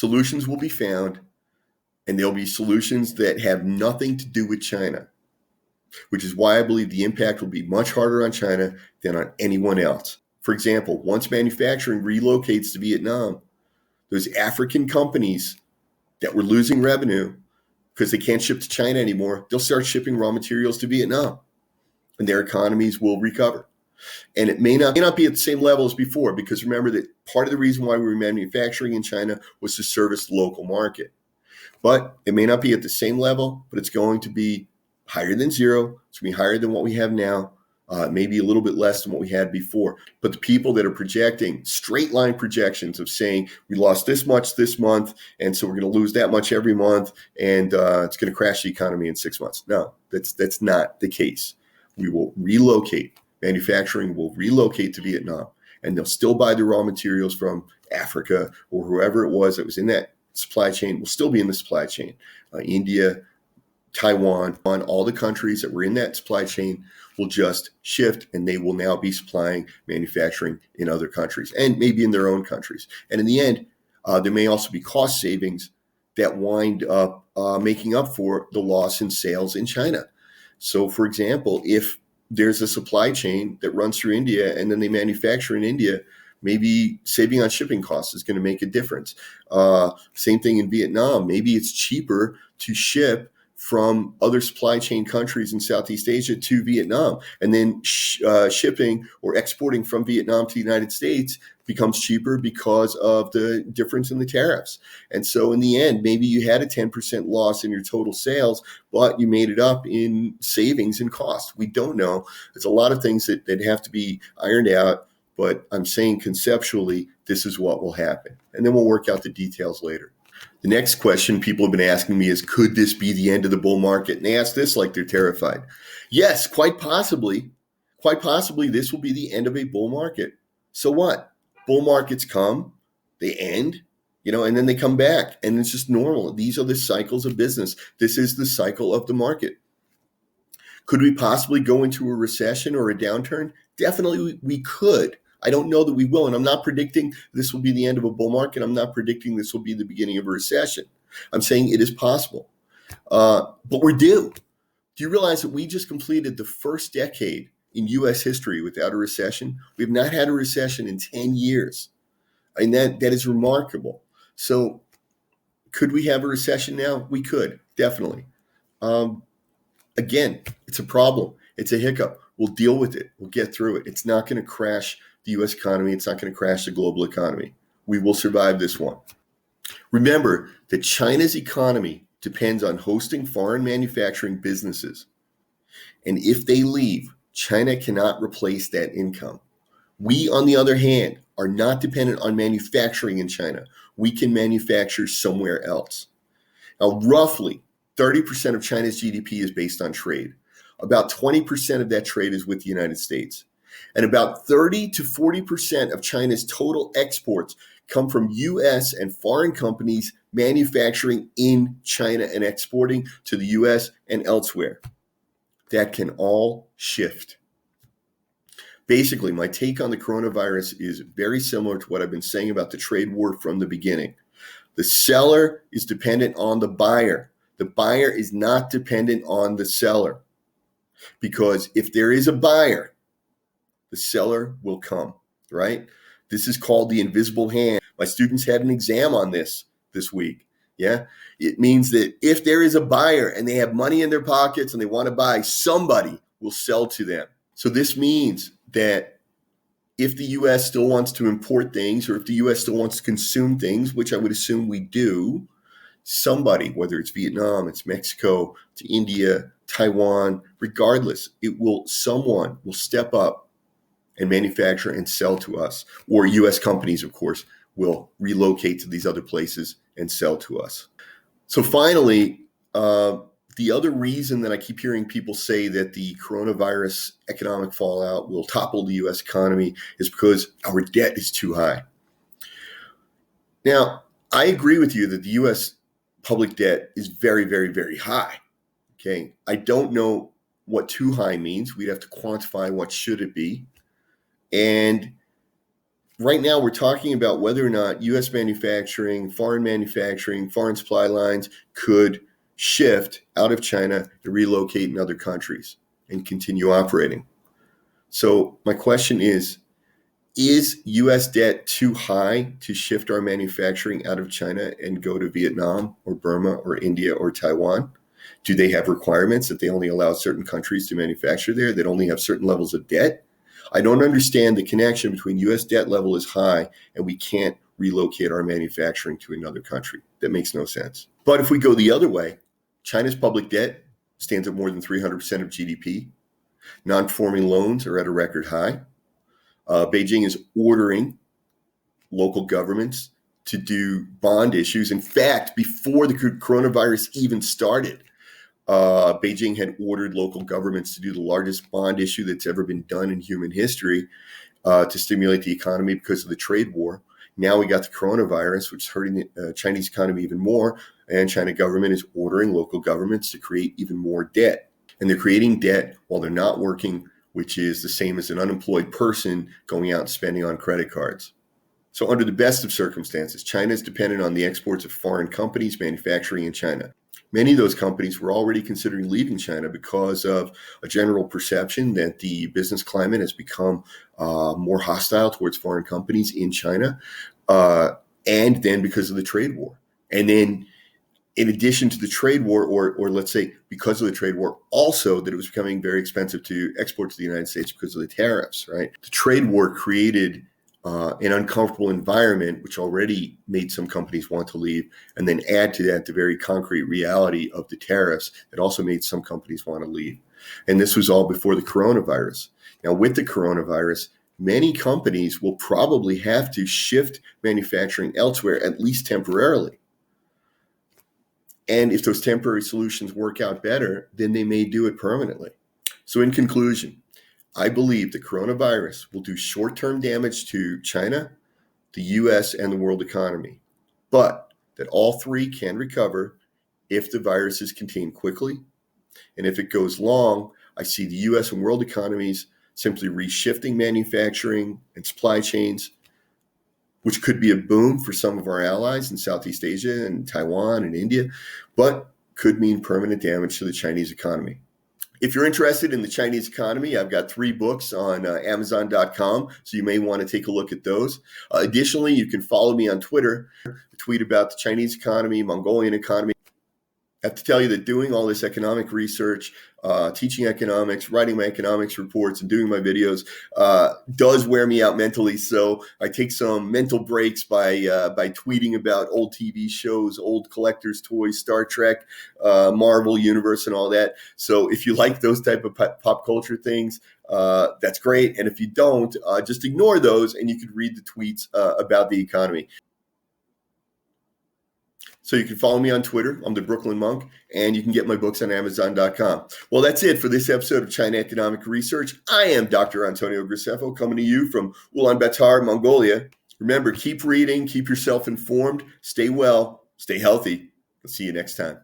Solutions will be found, and there'll be solutions that have nothing to do with China, which is why I believe the impact will be much harder on China than on anyone else. For example, once manufacturing relocates to Vietnam, those African companies that were losing revenue because they can't ship to China anymore, they'll start shipping raw materials to Vietnam, and their economies will recover. And it may not be at the same level as before, because remember that part of the reason why we were manufacturing in China was to service the local market. But it may not be at the same level, but it's going to be higher than zero. It's going to be higher than what we have now, maybe a little bit less than what we had before. But the people that are projecting straight line projections of saying we lost this much this month, and so we're going to lose that much every month, and it's going to crash the economy in 6 months. No, that's not the case. We will relocate. Manufacturing will relocate to Vietnam, and they'll still buy the raw materials from Africa or whoever it was that was in that supply chain will still be in the supply chain. India, Taiwan, all the countries that were in that supply chain will just shift, and they will now be supplying manufacturing in other countries and maybe in their own countries. And in the end, there may also be cost savings that wind up making up for the loss in sales in China. So, for example, if there's a supply chain that runs through India and then they manufacture in India, maybe saving on shipping costs is going to make a difference. Same thing in Vietnam. Maybe it's cheaper to ship from other supply chain countries in Southeast Asia to Vietnam, and then shipping or exporting from Vietnam to the United States becomes cheaper because of the difference in the tariffs. And so in the end, maybe you had a 10% loss in your total sales, but you made it up in savings and cost. We don't know. There's a lot of things that have to be ironed out, but I'm saying conceptually, this is what will happen. And then we'll work out the details later. The next question people have been asking me is, could this be the end of the bull market? And they ask this like they're terrified. Yes, quite possibly. Quite possibly this will be the end of a bull market. So what? Bull markets come, they end, and then they come back, and it's just normal. These are the cycles of business. This is the cycle of the market. Could we possibly go into a recession or a downturn? Definitely we could. I don't know that we will, and I'm not predicting this will be the end of a bull market. I'm not predicting this will be the beginning of a recession. I'm saying it is possible, but we're due. Do you realize that we just completed the first decade in U.S. history without a recession? We've not had a recession in 10 years. And that is remarkable. So could we have a recession now? We could, definitely. Again, it's a problem. It's a hiccup. We'll deal with it. We'll get through it. It's not going to crash the U.S. economy. It's not going to crash the global economy. We will survive this one. Remember that China's economy depends on hosting foreign manufacturing businesses. And if they leave, China cannot replace that income. We, on the other hand, are not dependent on manufacturing in China. We can manufacture somewhere else. Now, roughly 30% of China's GDP is based on trade. About 20% of that trade is with the United States. And about 30 to 40% of China's total exports come from U.S. and foreign companies manufacturing in China and exporting to the U.S. and elsewhere. That can all shift. Basically, my take on the coronavirus is very similar to what I've been saying about the trade war from the beginning. The seller is dependent on the buyer. The buyer is not dependent on the seller. Because if there is a buyer, the seller will come, right? This is called the invisible hand. My students had an exam on this week. Yeah. It means that if there is a buyer and they have money in their pockets and they want to buy, somebody will sell to them. So this means that if the U.S. still wants to import things, or if the U.S. still wants to consume things, which I would assume we do, somebody, whether it's Vietnam, it's Mexico, it's India, Taiwan, regardless, someone will step up and manufacture and sell to us. Or U.S. companies, of course, will relocate to these other places and sell to us. So finally, the other reason that I keep hearing people say that the coronavirus economic fallout will topple the U.S. economy is because our debt is too high. Now, I agree with you that the U.S. public debt is very, very, very high. Okay, I don't know what too high means. We'd have to quantify what should it be. And right now we're talking about whether or not U.S. manufacturing, foreign supply lines could shift out of China to relocate in other countries and continue operating. So my question is U.S. debt too high to shift our manufacturing out of China and go to Vietnam or Burma or India or Taiwan? Do they have requirements that they only allow certain countries to manufacture there, that only have certain levels of debt? I don't understand the connection between U.S. debt level is high and we can't relocate our manufacturing to another country. That makes no sense. But if we go the other way, China's public debt stands at more than 300% of GDP. Non-performing loans are at a record high. Beijing is ordering local governments to do bond issues. In fact, before the coronavirus even started, Beijing had ordered local governments to do the largest bond issue that's ever been done in human history to stimulate the economy because of the trade war. Now we got the coronavirus, which is hurting the Chinese economy even more, and China government is ordering local governments to create even more debt. And they're creating debt while they're not working, which is the same as an unemployed person going out and spending on credit cards. So under the best of circumstances, China is dependent on the exports of foreign companies manufacturing in China. Many of those companies were already considering leaving China because of a general perception that the business climate has become more hostile towards foreign companies in China, and then because of the trade war. And then in addition to the trade war, or let's say because of the trade war, also that it was becoming very expensive to export to the United States because of the tariffs, right? The trade war created an uncomfortable environment, which already made some companies want to leave, and then add to that the very concrete reality of the tariffs that also made some companies want to leave. And this was all before the coronavirus. Now, with the coronavirus, many companies will probably have to shift manufacturing elsewhere, at least temporarily. And if those temporary solutions work out better, then they may do it permanently. So in conclusion, I believe the coronavirus will do short-term damage to China, the US, and the world economy, but that all three can recover if the virus is contained quickly. And if it goes long, I see the US and world economies simply reshifting manufacturing and supply chains, which could be a boom for some of our allies in Southeast Asia and Taiwan and India, but could mean permanent damage to the Chinese economy. If you're interested in the Chinese economy, I've got 3 books on Amazon.com, so you may want to take a look at those. Additionally, you can follow me on Twitter. I tweet about the Chinese economy, Mongolian economy. I have to tell you that doing all this economic research, teaching economics, writing my economics reports, and doing my videos does wear me out mentally. So I take some mental breaks by tweeting about old TV shows, old collector's toys, Star Trek, Marvel Universe, and all that. So if you like those type of pop culture things, that's great. And if you don't, just ignore those, and you could read the tweets about the economy. So you can follow me on Twitter. I'm the Brooklyn Monk, and you can get my books on Amazon.com. Well, that's it for this episode of China Economic Research. I am Dr. Antonio Graceffo, coming to you from Ulaanbaatar, Mongolia. Remember, keep reading, keep yourself informed, stay well, stay healthy. I'll see you next time.